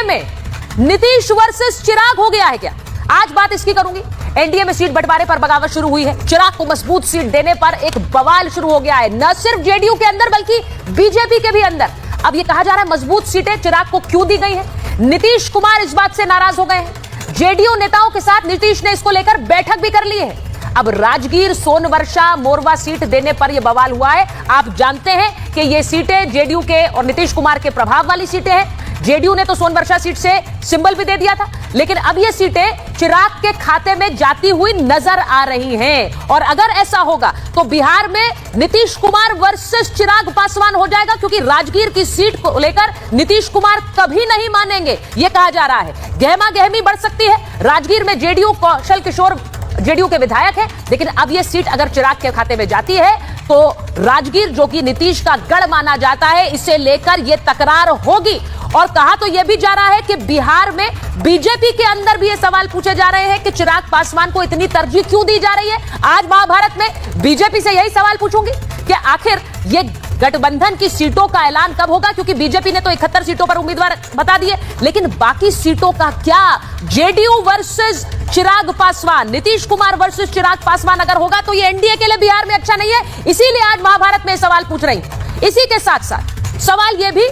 NDA में Nitish versus चिराग हो गया है क्या? आज बात इसकी करूंगी। एनडीए में सीट बंटवारे पर बगावत शुरू हुई है। चिराग को मजबूत सीट देने पर एक बवाल शुरू हो गया है, न सिर्फ जेडीयू के अंदर बल्कि बीजेपी के भी अंदर। अब यह कहा जा रहा है मजबूत सीटें चिराग को क्यों दी गई है। नीतीश कुमार इस बात से नाराज हो गए हैं। जेडीयू नेताओं के साथ नीतीश ने इसको लेकर बैठक भी कर ली है। अब राजगीर, सोनवर्षा, मोरवा सीट देने पर यह बवाल हुआ है। आप जानते हैं कि ये सीटें जेडीयू के और नीतीश कुमार के प्रभाव वाली सीटें हैं। जेडीयू ने तो सोनवर्षा सीट से सिंबल भी दे दिया था, लेकिन अब ये सीटें चिराग के खाते में जाती हुई नजर आ रही हैं। और अगर ऐसा होगा तो बिहार में नीतीश कुमार वर्सेस चिराग पासवान हो जाएगा, क्योंकि राजगीर की सीट को लेकर नीतीश कुमार कभी नहीं मानेंगे, यह कहा जा रहा है। गहमा गहमी बढ़ सकती है। राजगीर में जेडीयू कौशल किशोर जेडीयू के विधायक है, लेकिन अब यह सीट अगर चिराग के खाते में जाती है तो राजगीर, जो कि नीतीश का गढ़ माना जाता है, इसे लेकर यह तकरार होगी। और कहा तो यह भी जा रहा है कि बिहार में बीजेपी के अंदर भी ये सवाल पूछे जा रहे हैं कि चिराग पासवान को इतनी तरजीह क्यों दी जा रही है। आज महाभारत में बीजेपी से यही सवाल पूछूंगी कि आखिर ये गठबंधन की सीटों का ऐलान कब होगा, क्योंकि बीजेपी ने तो 71 सीटों पर उम्मीदवार बता दिए, लेकिन बाकी सीटों का क्या? JDU versus Chirag Paswan, Nitish Kumar versus Chirag Paswan अगर होगा तो ये एनडीए के लिए बिहार में अच्छा नहीं है। इसीलिए आज महाभारत में सवाल पूछ रही हूं। इसी के साथ साथ सवाल यह भी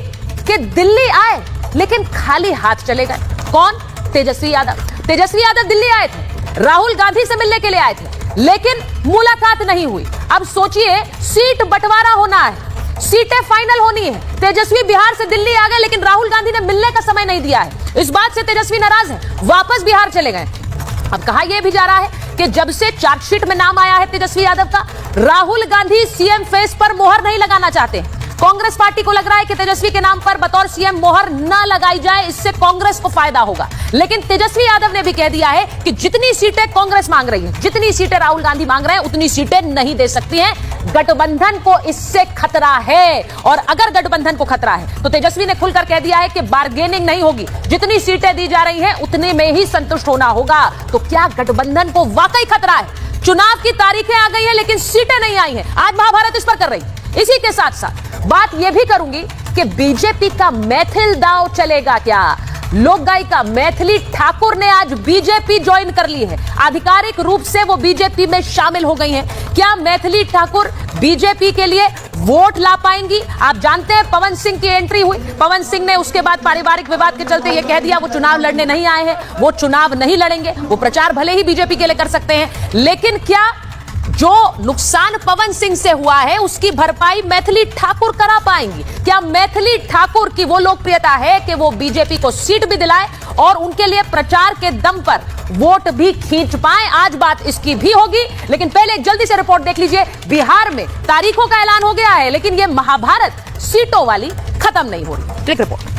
कि दिल्ली आए लेकिन खाली हाथ चले गए। कौन? तेजस्वी यादव। तेजस्वी यादव दिल्ली आए थे, राहुल गांधी से मिलने के लिए आए थे, लेकिन मुलाकात नहीं हुई। अब सोचिए, सीट बंटवारा होना है, सीटें फाइनल होनी है। तेजस्वी बिहार से दिल्ली आ गए, लेकिन राहुल गांधी ने मिलने का समय नहीं दिया है। इस बात से तेजस्वी नाराज है, वापस बिहार चले गए। अब कहा यह भी जा रहा है कि जब से चार्जशीट में नाम आया है तेजस्वी यादव का, राहुल गांधी सीएम फेस पर मोहर नहीं लगाना चाहते हैं। कांग्रेस पार्टी को लग रहा है कि तेजस्वी के नाम पर बतौर सीएम मोहर न लगाई जाए, इससे कांग्रेस को फायदा होगा। लेकिन तेजस्वी यादव ने भी कह दिया है कि जितनी सीटें कांग्रेस मांग रही है, जितनी सीटें राहुल गांधी मांग रहे हैं, उतनी सीटें नहीं दे सकती हैं। गठबंधन को इससे खतरा है, और अगर गठबंधन को खतरा है तो तेजस्वी ने खुलकर कह दिया है कि बार्गेनिंग नहीं होगी, जितनी सीटें दी जा रही हैं उतने में ही संतुष्ट होना होगा। तो क्या गठबंधन को वाकई खतरा है? चुनाव की तारीखें आ गई है लेकिन सीटें नहीं आई हैं। आज महाभारत इस पर कर रही। इसी के साथ साथ बात यह भी करूंगी कि बीजेपी का मैथिल दांव चलेगा क्या। लोक गायिका मैथिली ठाकुर ने आज बीजेपी ज्वाइन कर ली है, आधिकारिक रूप से वो बीजेपी में शामिल हो गई हैं। क्या मैथिली ठाकुर बीजेपी के लिए वोट ला पाएंगी? आप जानते हैं पवन सिंह की एंट्री हुई, पवन सिंह ने उसके बाद पारिवारिक विवाद के चलते ये कह दिया वो चुनाव लड़ने नहीं आए हैं, वो चुनाव नहीं लड़ेंगे। वो प्रचार भले ही बीजेपी के लिए कर सकते हैं, लेकिन क्या जो नुकसान पवन सिंह से हुआ है उसकी भरपाई मैथिली ठाकुर करा पाएंगी? क्या मैथिली ठाकुर की वो लोकप्रियता है कि वो बीजेपी को सीट भी दिलाए और उनके लिए प्रचार के दम पर वोट भी खींच पाए? आज बात इसकी भी होगी, लेकिन पहले एक जल्दी से रिपोर्ट देख लीजिए। बिहार में तारीखों का ऐलान हो गया है, लेकिन ये महाभारत सीटों वाली खत्म नहीं हो रही। Click report.